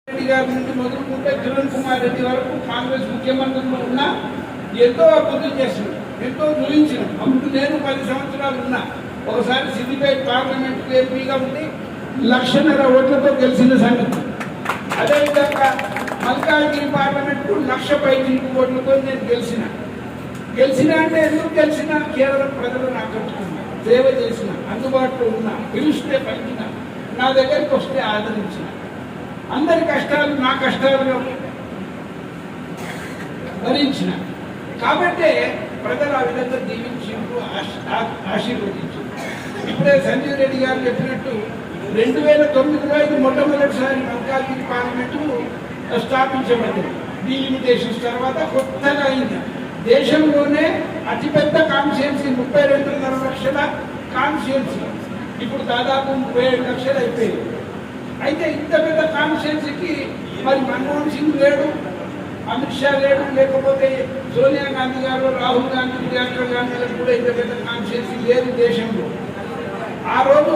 రెడ్డి గారి నుండి మొదలుకుంటే కిరణ్ కుమార్ రెడ్డి వరకు కాంగ్రెస్ ముఖ్యమంత్రులు ఉన్నా ఎంతో అభివృద్ధి చేస్తున్నాం, ఎంతో గురించినాం. అప్పుడు నేను 10 సంవత్సరాలు ఉన్నా. ఒకసారి సిద్దిపేట పార్లమెంట్ ఎంపీగా ఉండి 1,00,000 ఓట్లతో గెలిచిన సంగతి. అదేవిధంగా మల్కాజ్గిరి పార్లమెంట్కు 1,00,000 పైకి ఓట్లతో నేను గెలిచిన అంటే ఎందుకు గెలిచినా కేవలం ప్రజలను ఆకట్టుకున్నా, సేవ చేసిన, అందుబాటులో ఉన్నా, పిలిస్తే పలికిన, నా దగ్గరికి వస్తే ఆదరించిన, అందరి కష్టాలు నా కష్టాలుగా భరించిన. కాబట్టే ప్రజలు ఆ విధంగా దీవించిండ్రు, ఆశీర్వదించారు. ఇప్పుడే సంజీవ్ రెడ్డి గారు చెప్పినట్టు 2009లో ఇది మొట్టమొదటిసారి మల్కాజ్గిరి పార్లమెంటు స్థాపించబడింది. డీలిమిటేషన్స్ తర్వాత కొత్తగా అయింది. దేశంలోనే అతిపెద్ద కాన్స్టిట్యుయెన్సీ 32.5 లక్షల కాన్స్టిట్యుయెన్సీ ఇప్పుడు దాదాపు 37 లక్షలు అయిపోయింది. అయితే ఇంత పెద్ద కాన్స్టిట్యుయెన్సీకి మరి మన్మోహన్ సింగ్ లేడు, అమిత్ షా లేడు, లేకపోతే సోనియా గాంధీ గారు, రాహుల్ గాంధీ, ప్రియాంక గాంధీలకు కూడా ఇంత పెద్ద కాన్స్టిట్యుయెన్సీ లేదు దేశంలో. ఆ రోజు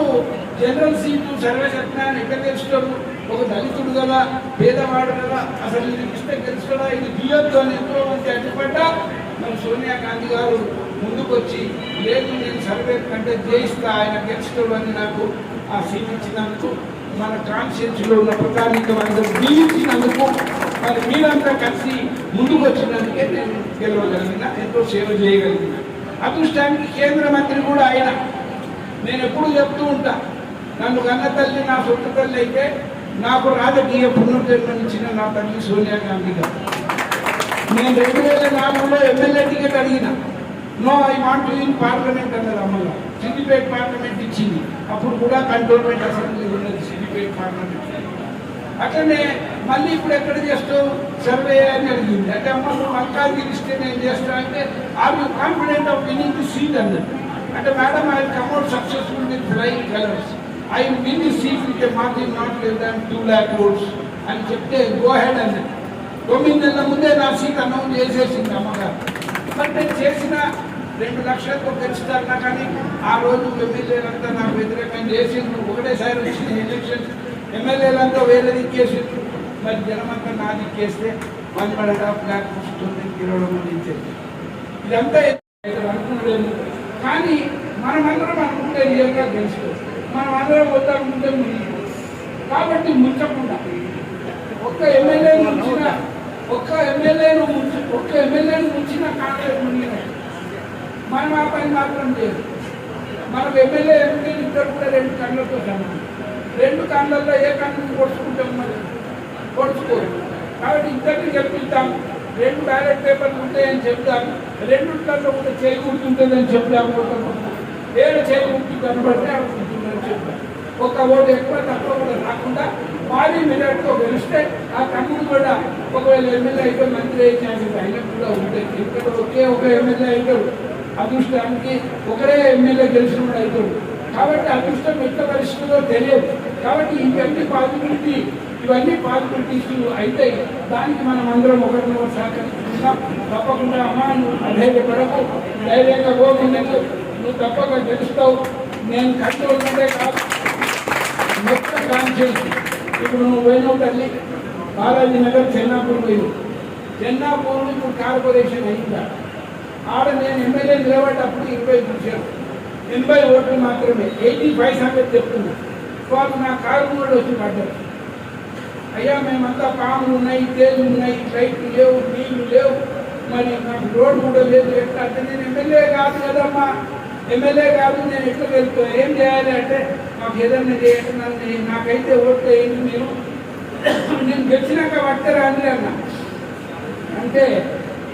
జనరల్ సీటు సర్వసత్నాన్ని ఎక్కడ గెలుస్తాడు? ఒక దళితుడు కదా, పేదవాడు కదా, అసలు ఇది ఇస్తే గెలుస్తాడా, ఇది తీయొద్దు అని ఎంతో మంది అడ్డుపడ్డా మరి సోనియా గాంధీ గారు ముందుకు వచ్చి లేదు నేను సర్వే కంటే చేయిస్తా, ఆయన గెలుస్తాడు అని నాకు ఆ సీట్ ఇచ్చినందుకు, మన కాన్స్టిట్యున్సీలో ఉన్న ప్రధానికం అందరూ దీవించినందుకు, మరి మీరంతా కలిసి ముందుకు వచ్చినందుకే నేను గెలవగలిగిన, ఎంతో సేవ చేయగలిగిన. అదృష్టానికి కేంద్ర మంత్రి కూడా ఆయన. నేను ఎప్పుడు చెప్తూ ఉంటా, నన్ను కన్న తల్లి నా సొంత తల్లి అయితే నాకు రాజకీయ పునర్జన్మనిచ్చిన నా తల్లి సోనియా గాంధీ గారు. నేను 2004లో ఎమ్మెల్యే టికెట్ అడిగిన. No I want to in parliament అన్నది అమ్మగా. సిద్దిపేట పార్లమెంట్ ఇచ్చింది. అప్పుడు కూడా కంటోన్మెంట్ అసెంబ్లీ ఉన్నది సిద్దిపేట పార్లమెంట్. అట్లనే మళ్ళీ ఇప్పుడు ఎక్కడ చేస్తావు సర్వే అని అడిగింది. అంటే అమ్మ నువ్వు మల్కాజ్గిరి ఇస్తే నేను చేస్తా అంటే are you confident of winning the seat అన్నది. అంటే madam I come out successful with flying colours, I win the seat with a margin not less than 2 lakh votes అని చెప్తే గో హెడ్ అన్నది. 9 నెలల ముందే నా సీట్ అనౌన్స్ చేసేసింది అమ్మగారు. మరి నేను చేసిన 2 లక్షలతో గెలుస్తాను. కానీ ఆ రోజు ఎమ్మెల్యేలంతా నాకు వ్యతిరేకంగా చేసిండ్రు. ఒకటేసారి వచ్చిన ఎలక్షన్స్ ఎమ్మెల్యేలంతా వేరే దిక్కేసిండ్రు. మరి జనమంతా నా దిక్కేస్తే 1.5 lakh వస్తుంది, 20 మంది ఇచ్చేది. ఇదంతా అనుకునేది. కానీ మనమందరం అనుకుంటే నిజంగా గెలుచుకోవచ్చు. మనం అందరం వద్దనుకుంటే మునిగిపోవచ్చు. కాబట్టి ముంచకుండా ఒక్క ఎమ్మెల్యేను ముంచిన కాంగ్రెస్ మునిగినట్టు. మనం ఆ పని మాత్రం చేయదు. మనం ఎమ్మెల్యే ఎంపీలు ఇద్దరు కూడా 2 కళ్ళతో సమానం. 2 కళ్ళల్లో ఏ కన్ను పొడుచుకుంటాం, మరి పొడుచుకోరు. కాబట్టి ఇద్దరిని గెలిపిద్దాం. 2 బ్యాలెట్ పేపర్లు ఉంటాయని చెప్తాం. 2 కూడా చేయి గుర్తుంటుందని చెప్తాం. 7 చేయి గుర్తు కనబడితే గుర్తుందని చెప్తాం. ఒక ఓటు ఎక్కువ తక్కువ కూడా రాకుండా భారీ మెజార్టీతో గెలిస్తే ఆ తమ్ముడు కూడా ఒకవేళ ఎమ్మెల్యే అయితే మంత్రి అయ్యే ఛాన్సెస్ అయినట్టు కూడా ఉంటాయి. ఇక్కడ ఒక ఎమ్మెల్యే అవుతాడు. అదృష్టానికి ఒకరే ఎమ్మెల్యే గెలిచిన కూడా అవుతాడు. కాబట్టి అదృష్టం ఎట్ల పరిస్థితుల్లో తెలియదు. కాబట్టి ఇవన్నీ పాజిబిలిటీస్ అయితే దానికి మనం అందరం ఒకరినొకరు సహకరిస్తున్నాం. తప్పకుండా అమ్మా నువ్వు అధైర్యపడకు, ధైర్యంగా పోతున్నట్టు నువ్వు తప్పక గెలుస్తావు. నేను కంట్రోల్నే కాదు మొత్తం కాన్షియస్. ఇప్పుడు నువ్వు పోయినావు తల్లి, బాలాజీ నగర్ చెన్నాపూర్ పోయినావు. చెన్నాపూర్ ఇప్పుడు కార్పొరేషన్ అయిందా? ఆడ నేను ఎమ్మెల్యే నిలబడ్డప్పుడు 80 ఓట్లు మాత్రమే. 85 సంగతి చెప్తున్నా. వాళ్ళు నా కారు కూడా వచ్చి పడ్డారు. అయ్యా మేమంతా పాములు ఉన్నాయి, తేలు ఉన్నాయి, లైట్లు లేవు, నీళ్లు లేవు, మరి నాకు రోడ్డు కూడా లేదు, ఎట్లా అంటే నేను ఎమ్మెల్యే కాదు కదమ్మా, ఎమ్మెల్యే కాదు, నేను ఎట్లా వెళ్తాను, ఏం చేయాలి అంటే మాకు ఏదన్నా చేయండి, నాకైతే ఓట్లు వేయండి మీరు, నేను గెలిచినాక పడతారా అని అన్నా. అంటే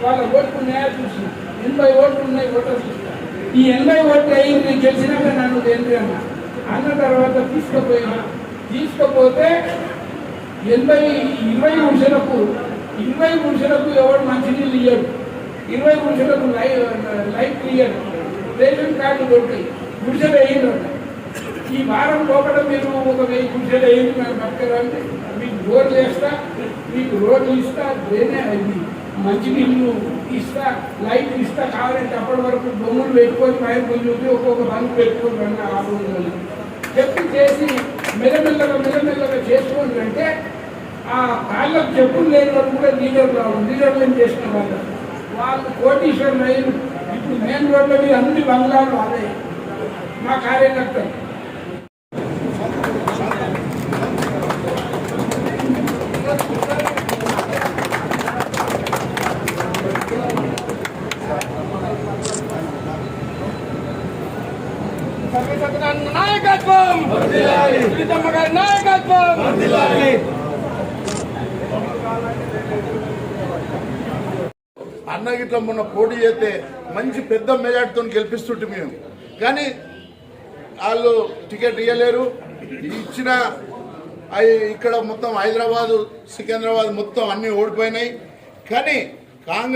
వాళ్ళ ఓట్లు ఉన్నాయా చూసిన 80 ఓట్లు ఉన్నాయి, ఓటర్ చూసిన. ఈ 80 ఓట్లు అయ్యింది, నేను గెలిచినాక నన్ను ఏంటి అన్న తర్వాత తీసుకపోతే 20 గుంటలకు ఎవరు మంచినీళ్ళు ఇయ్యడు, 20 గుంటలకు లైట్ ఇయ్యడు, రేషన్ కార్డు దొరుకుతాయి, గుడిసెలు వేయండి. ఈ వారం లోపల మీరు ఒక 1000 గుడిసెలు వేయండి, నాకు పట్టుకరంటే మీకు బోర్లు వేస్తా, మీకు రోడ్లు ఇస్తా, మంచినీళ్ళు ఇస్తా, లైట్ ఇస్తా, కావాలంటే అప్పటి వరకు బొమ్మలు పెట్టుకొని పైన కొంచెం ఒక్కొక్క బంధు పెట్టుకొని రండి. ఆ రోజుల్లో చెప్పి చేసి మెల్లమెల్లగా చేసుకోండి అంటే ఆ కాళ్ళకు చెప్పులు లేని వాళ్ళు కూడా లీడర్లను చేసిన వాళ్ళు కోటీశ్వరులు అయ్యారు. ఇప్పుడు మెయిన్ రోడ్ల మీద అన్ని బంగ్లాలు అదే మా కార్యకర్తలు. నాయకత్వం నాయకత్వం. అన్న గిట్ల మొన్న పోటీ చేస్తే మంచి పెద్ద మెజార్టీతో గెలిపిస్తుంటే మేము, కానీ వాళ్ళు టికెట్ ఇవ్వలేరు. ఇచ్చిన ఇక్కడ మొత్తం హైదరాబాదు సికింద్రాబాద్ మొత్తం అన్నీ ఓడిపోయినాయి. కానీ కాంగ్రెస్